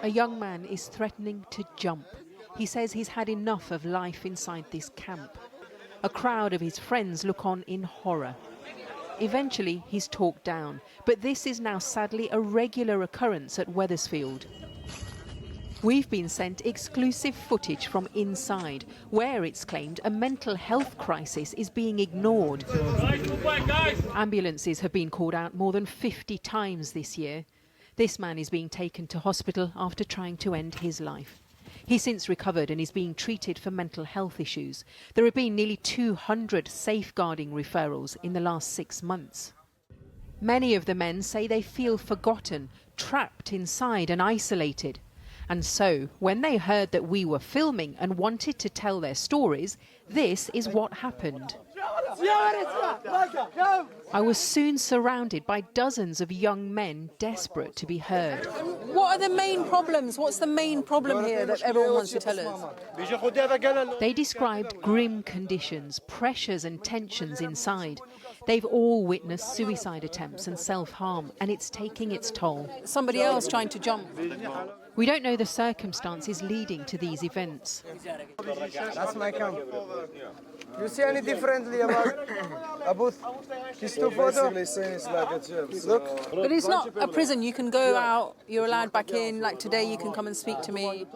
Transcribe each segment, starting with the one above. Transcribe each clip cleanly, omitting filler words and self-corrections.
A young man is threatening to jump. He says he's had enough of life inside this camp. A crowd of his friends look on in horror. Eventually, he's talked down, but this is now sadly a regular occurrence at Wethersfield. We've been sent exclusive footage from inside, where it's claimed a mental health crisis is being ignored. Ambulances have been called out more than 50 times this year. This man is being taken to hospital after trying to end his life. He's since recovered and is being treated for mental health issues. There have been nearly 200 safeguarding referrals in the last 6 months. Many of the men say they feel forgotten, trapped inside and isolated. And so, when they heard that we were filming and wanted to tell their stories, this is what happened. I was soon surrounded by dozens of young men desperate to be heard. What are the main problems? What's the main problem here that everyone wants to tell us? They described grim conditions, pressures and tensions inside. They've all witnessed suicide attempts and self-harm, and it's taking its toll. Somebody else trying to jump. We don't know the circumstances leading to these events. That's my camp. You see any differently about these two photos? Look. But it's not a prison. You can go out, you're allowed back in. Like today, you can come and speak to me.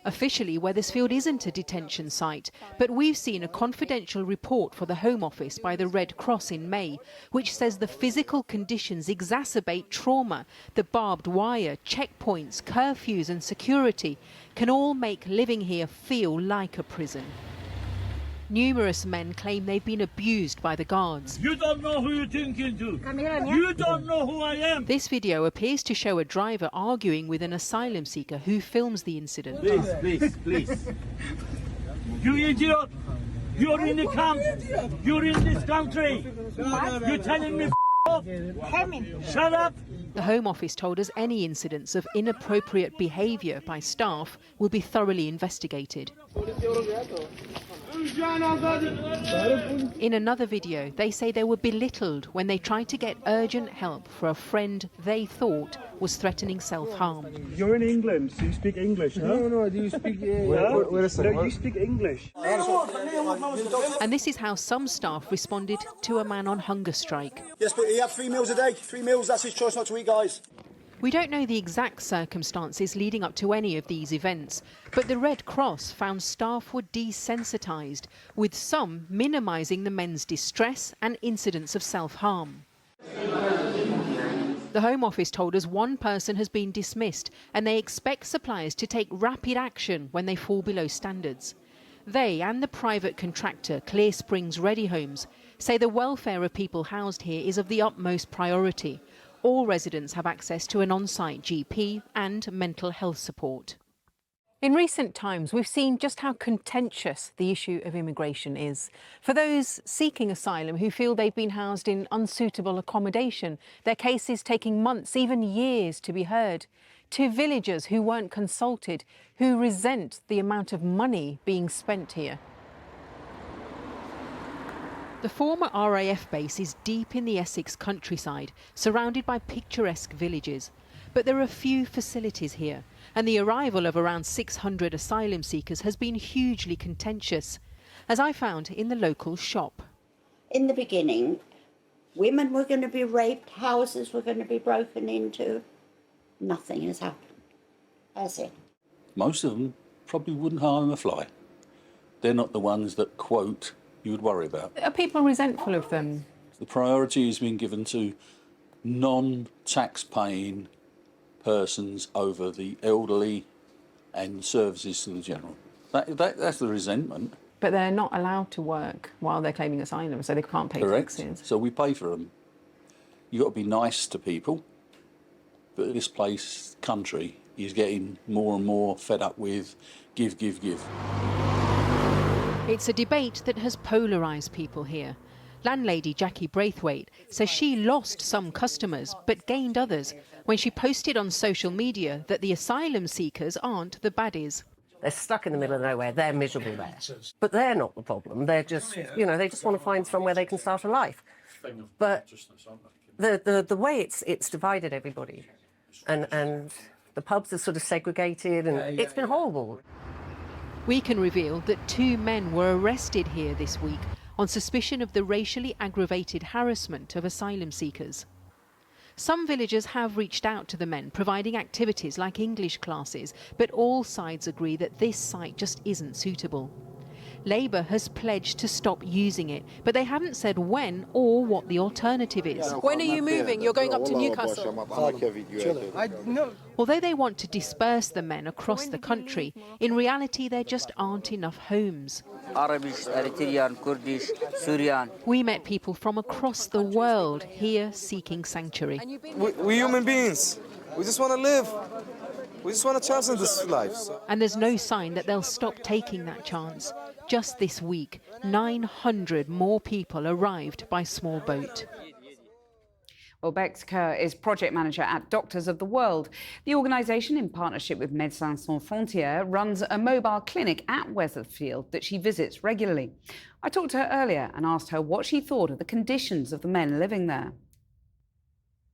Officially, Wethersfield isn't a detention site, but we've seen a confidential report for the Home Office by the Red Cross in May, which says the physical conditions exacerbate trauma. The barbed wire, checkpoints, curfews and security can all make living here feel like a prison. Numerous men claim they've been abused by the guards. You don't know who you're talking to. You don't know who I am. This video appears to show a driver arguing with an asylum seeker who films the incident. Please. You idiot. You're in the camp. You're in this country. You're telling me off. Shut up. The Home Office told us any incidents of inappropriate behaviour by staff will be thoroughly investigated. In another video, they say they were belittled when they tried to get urgent help for a friend they thought was threatening self-harm. You're in England, so you speak English, huh? No, do you speak... Wait a second. No, you speak English. And this is how some staff responded to a man on hunger strike. Yes, but he had 3 meals a day. 3 meals, that's his choice not to eat, guys. We don't know the exact circumstances leading up to any of these events, but the Red Cross found staff were desensitised, with some minimising the men's distress and incidents of self-harm. The Home Office told us one person has been dismissed and they expect suppliers to take rapid action when they fall below standards. They and the private contractor Clearsprings Ready Homes say the welfare of people housed here is of the utmost priority. All residents have access to an on-site GP and mental health support. In recent times, we've seen just how contentious the issue of immigration is. For those seeking asylum who feel they've been housed in unsuitable accommodation, their cases taking months, even years to be heard. To villagers who weren't consulted, who resent the amount of money being spent here. The former RAF base is deep in the Essex countryside, surrounded by picturesque villages. But there are few facilities here, and the arrival of around 600 asylum seekers has been hugely contentious, as I found in the local shop. In the beginning, women were going to be raped, houses were going to be broken into. Nothing has happened, has it? Most of them probably wouldn't harm a fly. They're not the ones that, quote, you would worry about. Are people resentful of them? The priority has been given to non-tax-paying persons over the elderly and services to the general. That's the resentment. But they're not allowed to work while they're claiming asylum, so they can't pay taxes. So we pay for them. You've got to be nice to people, but this country is getting more and more fed up with give. It's a debate that has polarised people here. Landlady Jackie Braithwaite says she lost some customers but gained others when she posted on social media that the asylum seekers aren't the baddies. They're stuck in the middle of nowhere, they're miserable there. But they're not the problem, they're just, you know, they just want to find somewhere they can start a life. But the way it's divided everybody, and the pubs are sort of segregated, and it's been horrible. We can reveal that 2 men were arrested here this week on suspicion of the racially aggravated harassment of asylum seekers. Some villagers have reached out to the men, providing activities like English classes, but all sides agree that this site just isn't suitable. Labour has pledged to stop using it, but they haven't said when or what the alternative is. When are you moving? You're going up to Newcastle. Although they want to disperse the men across the country, in reality there just aren't enough homes. Arabic, Eritrean, Kurdish, Syrian. We met people from across the world here seeking sanctuary. We're human beings. We just want to live. We just want a chance in this life. And there's no sign that they'll stop taking that chance. Just this week, 900 more people arrived by small boat. Well, Bex Kerr is project manager at Doctors of the World. The organisation, in partnership with Médecins Sans Frontières, runs a mobile clinic at Wethersfield that she visits regularly. I talked to her earlier and asked her what she thought of the conditions of the men living there.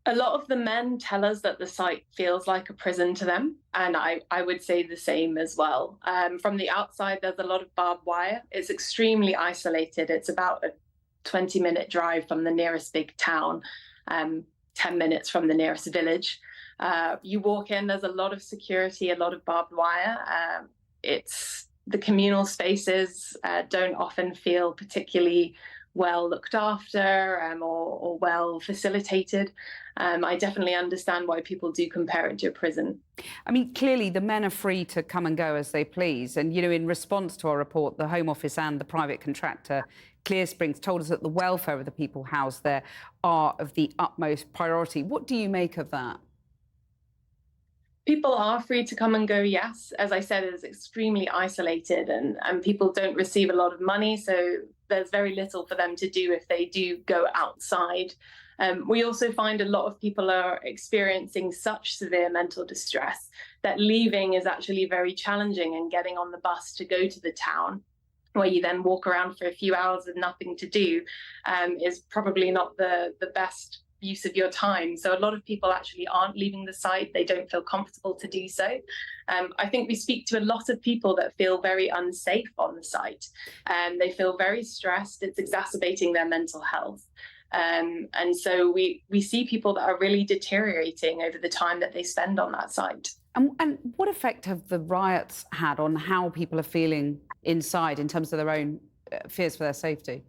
A lot of the men tell us that the site feels like a prison to them, and I would say the same as well. From the outside, there's a lot of barbed wire. It's extremely isolated. It's about a 20-minute drive from the nearest big town, 10 minutes from the nearest village. You walk in, there's a lot of security, a lot of barbed wire. The communal spaces don't often feel particularly well looked after or well facilitated. I definitely understand why people do compare it to a prison. I mean, clearly the men are free to come and go as they please. And, you know, in response to our report, the Home Office and the private contractor Clearsprings told us that the welfare of the people housed there are of the utmost priority. What do you make of that? People are free to come and go, yes. As I said, it's extremely isolated and people don't receive a lot of money, so there's very little for them to do if they do go outside. We also find a lot of people are experiencing such severe mental distress that leaving is actually very challenging, and getting on the bus to go to the town, where you then walk around for a few hours with nothing to do, is probably not the best use of your time. So a lot of people actually aren't leaving the site. They don't feel comfortable to do so. I think we speak to a lot of people that feel very unsafe on the site. They feel very stressed. It's exacerbating their mental health. And so we see people that are really deteriorating over the time that they spend on that site. And what effect have the riots had on how people are feeling inside in terms of their own fears for their safety?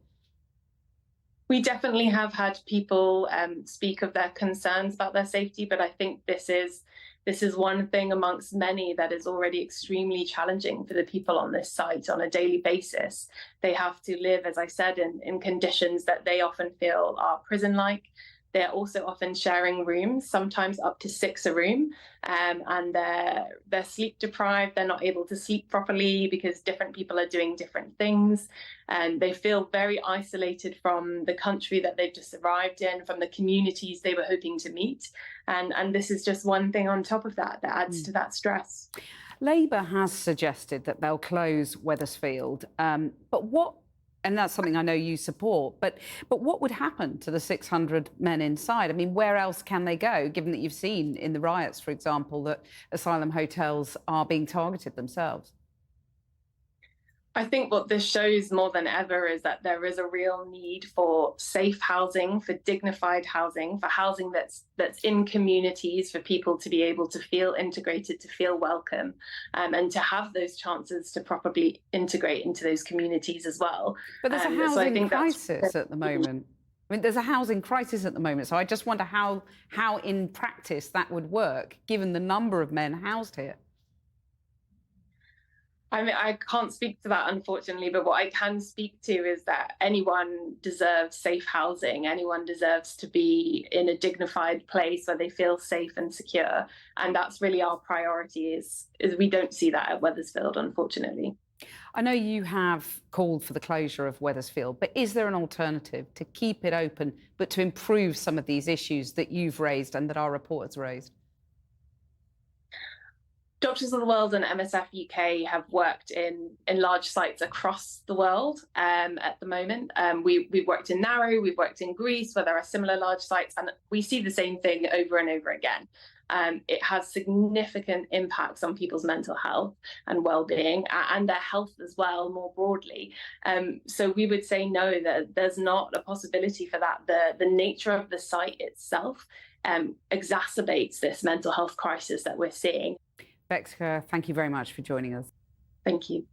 We definitely have had people speak of their concerns about their safety, but I think this is one thing amongst many that is already extremely challenging for the people on this site on a daily basis. They have to live, as I said, in conditions that they often feel are prison-like. They're also often sharing rooms, sometimes up to 6 a room, and they're sleep deprived. They're not able to sleep properly because different people are doing different things, and they feel very isolated from the country that they've just arrived in, from the communities they were hoping to meet, and this is just one thing on top of that adds to that stress. Labour has suggested that they'll close Wethersfield, but what? And that's something I know you support. But what would happen to the 600 men inside? I mean, where else can they go, given that you've seen in the riots, for example, that asylum hotels are being targeted themselves? I think what this shows more than ever is that there is a real need for safe housing, for dignified housing, for housing that's in communities, for people to be able to feel integrated, to feel welcome, and to have those chances to properly integrate into those communities as well. But there's a housing crisis at the moment. I mean, there's a housing crisis at the moment, so I just wonder how in practice that would work, given the number of men housed here. I mean, I can't speak to that, unfortunately, but what I can speak to is that anyone deserves safe housing. Anyone deserves to be in a dignified place where they feel safe and secure. And that's really our priority is we don't see that at Wethersfield, unfortunately. I know you have called for the closure of Wethersfield, but is there an alternative to keep it open, but to improve some of these issues that you've raised and that our report has raised? Doctors of the World and MSF UK have worked in large sites across the world at the moment. We've worked in Narrow, we've worked in Greece, where there are similar large sites, and we see the same thing over and over again. it has significant impacts on people's mental health and well-being and their health as well, more broadly. So we would say no, that there's not a possibility for that. The nature of the site itself exacerbates this mental health crisis that we're seeing. Becca, thank you very much for joining us. Thank you.